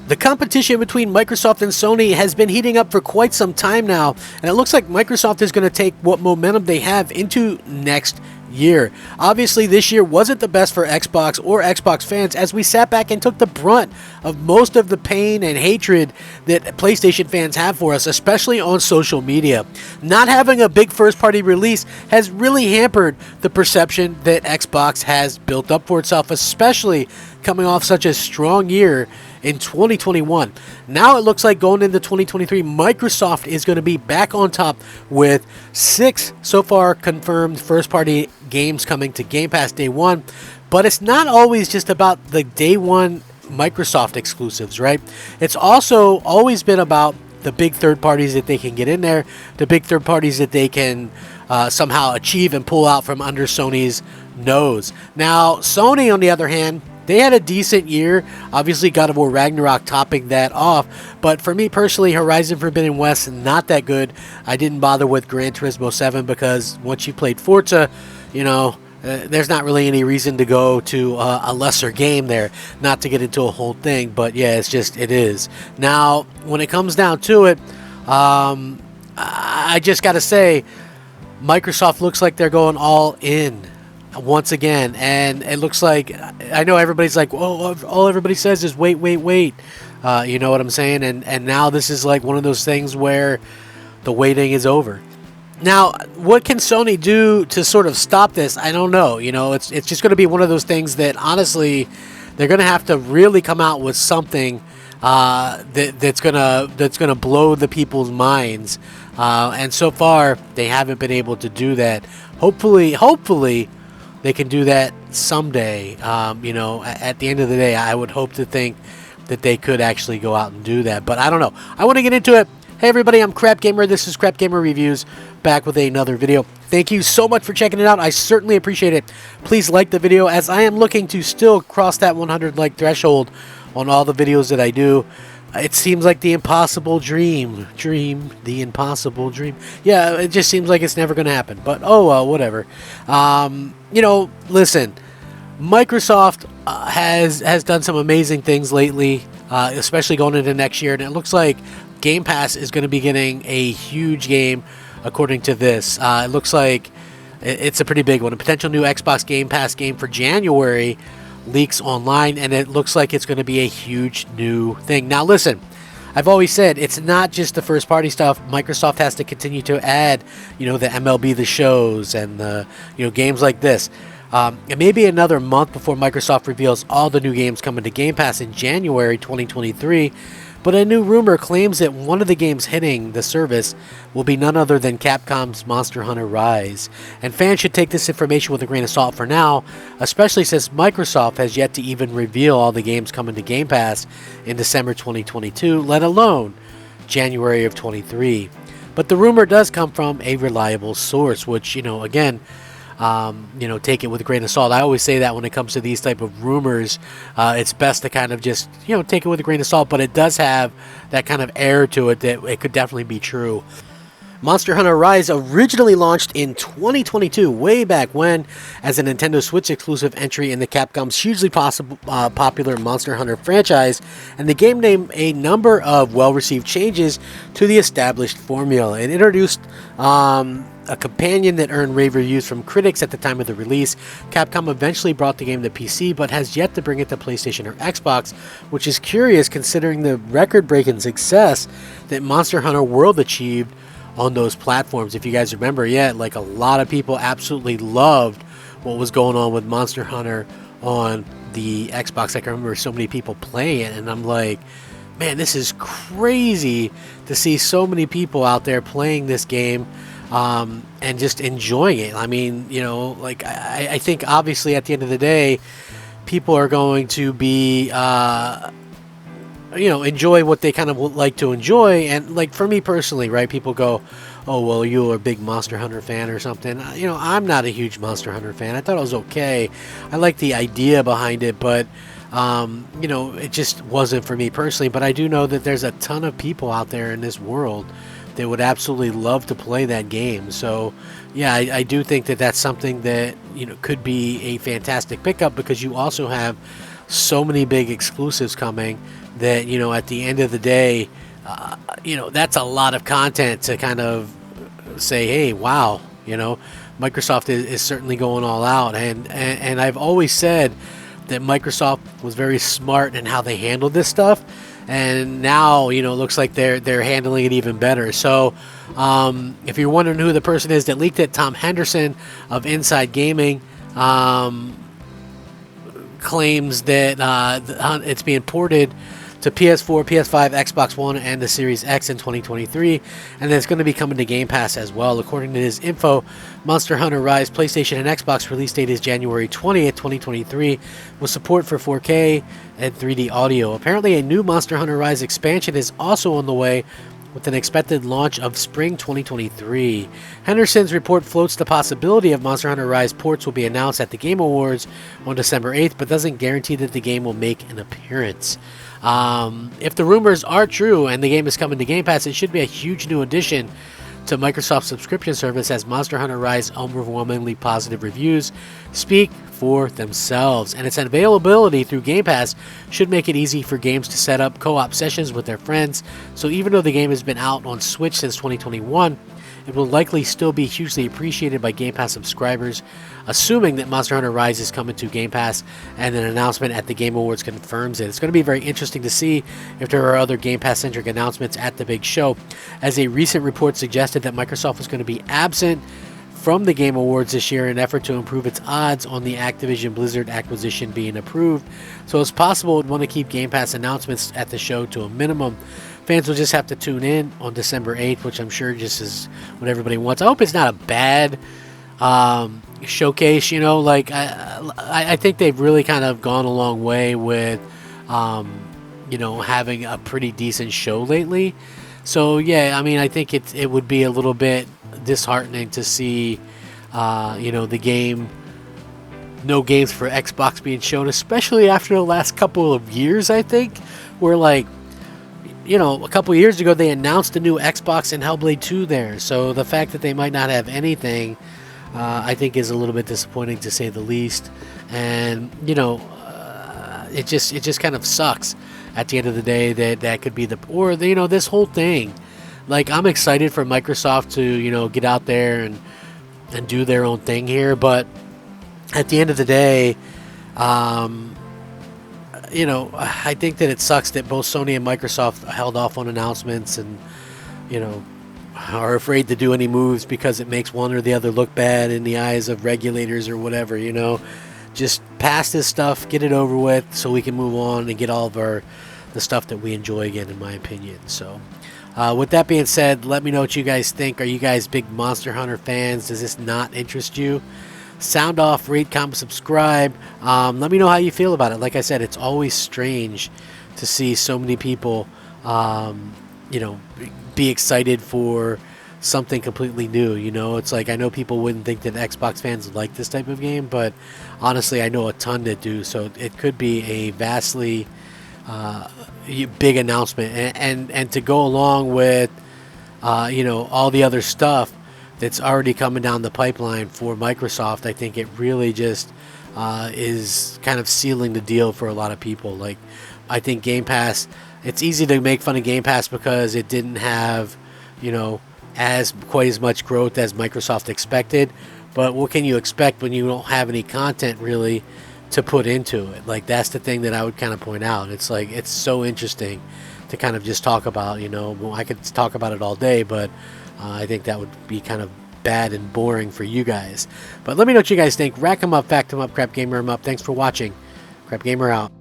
The competition between Microsoft and Sony has been heating up for quite some time now, and it looks like Microsoft is going to take what momentum they have into next year. Obviously, this year wasn't the best for Xbox or Xbox fans, as we sat back and took the brunt of most of the pain and hatred that PlayStation fans have for us, especially on social media. Not having a big first-party release has really hampered the perception that Xbox has built up for itself, especially coming off such a strong year in 2021. Now it looks like going into 2023, Microsoft is going to be back on top with 6 so far confirmed first-party games coming to Game Pass day one. But it's not always just about the day one Microsoft exclusives, right? It's also always been about the big third parties that they can get in there, the big third parties that they can somehow achieve and pull out from under Sony's nose. Now, Sony, on the other hand, they had a decent year. Obviously, God of War Ragnarok topping that off. But for me personally, Horizon Forbidden West, not that good. I didn't bother with Gran Turismo 7 because once you played Forza, there's not really any reason to go to a lesser game there. Not to get into a whole thing, but yeah, it is. Now, when it comes down to it, I just got to say, Microsoft looks like they're going all in once again, and it looks like, I know everybody's like, oh, all everybody says is wait. You know what I'm saying? And now this is like one of those things where the waiting is over. Now, what can Sony do to sort of stop this? I don't know. It's just going to be one of those things that honestly they're going to have to really come out with something that's gonna blow the people's minds. And so far they haven't been able to do that. Hopefully they can do that someday. At the end of the day, I would hope to think that they could actually go out and do that. But I don't know. I want to get into it. Hey everybody, I'm Crap Gamer. This is Crap Gamer Reviews, back with another video. Thank you so much for checking it out. I certainly appreciate it. Please like the video, as I am looking to still cross that 100 like threshold on all the videos that I do. It seems like the impossible dream. The impossible dream. Yeah, it just seems like it's never going to happen. But, oh well, whatever. Listen, Microsoft has done some amazing things lately, especially going into next year. And it looks like Game Pass is going to be getting a huge game, according to this. It looks like it's a pretty big one. A potential new Xbox Game Pass game for January leaks online, and it looks like it's going to be a huge new thing. Now listen, I've always said it's not just the first party stuff. Microsoft has to continue to add, the MLB The Shows and the, games like this. It may be another month before Microsoft reveals all the new games coming to Game Pass in January 2023. But a new rumor claims that one of the games hitting the service will be none other than Capcom's Monster Hunter Rise. And fans should take this information with a grain of salt for now, especially since Microsoft has yet to even reveal all the games coming to Game Pass in December 2022, let alone January of 23. But the rumor does come from a reliable source, which, again, take it with a grain of salt. I always say that when it comes to these type of rumors, it's best to kind of just, take it with a grain of salt, but it does have that kind of air to it that it could definitely be true. Monster Hunter Rise originally launched in 2022, way back when, as a Nintendo Switch exclusive entry in the Capcom's hugely popular Monster Hunter franchise, and the game made a number of well-received changes to the established formula. It introduced a companion that earned rave reviews from critics at the time of the release. Capcom eventually brought the game to PC, but has yet to bring it to PlayStation or Xbox, which is curious considering the record-breaking success that Monster Hunter World achieved on those platforms. If you guys remember, a lot of people absolutely loved what was going on with Monster Hunter on the Xbox. I can remember so many people playing it, and I'm like, man, this is crazy to see so many people out there playing this game and just enjoying it. I mean, I think obviously at the end of the day, people are going to be enjoy what they kind of like to enjoy. And like for me personally, right, people go, oh, well, you're a big Monster Hunter fan or something. I'm not a huge Monster Hunter fan. I thought it was okay. I like the idea behind it, but it just wasn't for me personally. But I do know that there's a ton of people out there in this world that would absolutely love to play that game. So yeah, I do think that that's something that could be a fantastic pickup, because you also have so many big exclusives coming that, you know, at the end of the day, you know, that's a lot of content to kind of say, hey, wow, you know, Microsoft is certainly going all out. And I've always said that Microsoft was very smart in how they handled this stuff. And now, you know, it looks like they're handling it even better. So if you're wondering who the person is that leaked it, Tom Henderson of Inside Gaming claims that it's being ported to PS4, PS5, Xbox One, and the Series X in 2023, and then it's going to be coming to Game Pass as well. According to his info, Monster Hunter Rise PlayStation and Xbox release date is January 20th, 2023, with support for 4K and 3D audio. Apparently, a new Monster Hunter Rise expansion is also on the way, with an expected launch of spring 2023. Henderson's report floats the possibility of Monster Hunter Rise ports will be announced at the Game Awards on December 8th, but doesn't guarantee that the game will make an appearance. If the rumors are true and the game is coming to Game Pass, it should be a huge new addition to Microsoft's subscription service, as Monster Hunter Rise overwhelmingly positive reviews speak for themselves, and its availability through Game Pass should make it easy for games to set up co-op sessions with their friends. So even though the game has been out on Switch since 2021, it will likely still be hugely appreciated by Game Pass subscribers, assuming that Monster Hunter Rise is coming to Game Pass and an announcement at the Game Awards confirms it. It's going to be very interesting to see if there are other Game Pass-centric announcements at the big show, as a recent report suggested that Microsoft was going to be absent from the Game Awards this year in an effort to improve its odds on the Activision Blizzard acquisition being approved. So it's possible it would want to keep Game Pass announcements at the show to a minimum. Fans will just have to tune in on December 8th, which I'm sure just is what everybody wants. I hope it's not a bad showcase, you know, like I think they've really kind of gone a long way with, you know, having a pretty decent show lately. So yeah, I mean, I think it would be a little bit disheartening to see, you know, no games for Xbox being shown, especially after the last couple of years, I think, where, like, you know, a couple years ago they announced the new Xbox and Hellblade 2 there. So the fact that they might not have anything, I think is a little bit disappointing, to say the least. And, you know, it just kind of sucks at the end of the day that could be you know, this whole thing. Like, I'm excited for Microsoft to, you know, get out there and do their own thing here, but at the end of the day, you know, I think that it sucks that both Sony and Microsoft held off on announcements and, you know, are afraid to do any moves because it makes one or the other look bad in the eyes of regulators or whatever, you know. Just pass this stuff, get it over with, so we can move on and get all of the stuff that we enjoy again, in my opinion. So with that being said, let me know what you guys think. Are you guys big Monster Hunter fans? Does this not interest you? Sound off, rate, comment, subscribe. Let me know how you feel about it. Like I said, it's always strange to see so many people, you know, be excited for something completely new. You know, it's like, I know people wouldn't think that Xbox fans like this type of game, but honestly, I know a ton that do. So it could be a vastly big announcement, and to go along with, you know, all the other stuff that's already coming down the pipeline for Microsoft. I think it really just is kind of sealing the deal for a lot of people. Like, I think Game Pass, it's easy to make fun of Game Pass because it didn't have, you know, quite as much growth as Microsoft expected. But what can you expect when you don't have any content really to put into it? Like, that's the thing that I would kind of point out. It's like, it's so interesting to kind of just talk about, you know. Well, I could talk about it all day, but I think that would be kind of bad and boring for you guys. But let me know what you guys think. Rack 'em up, fact 'em up, Crap Gamer 'em up. Thanks for watching. Crap Gamer out.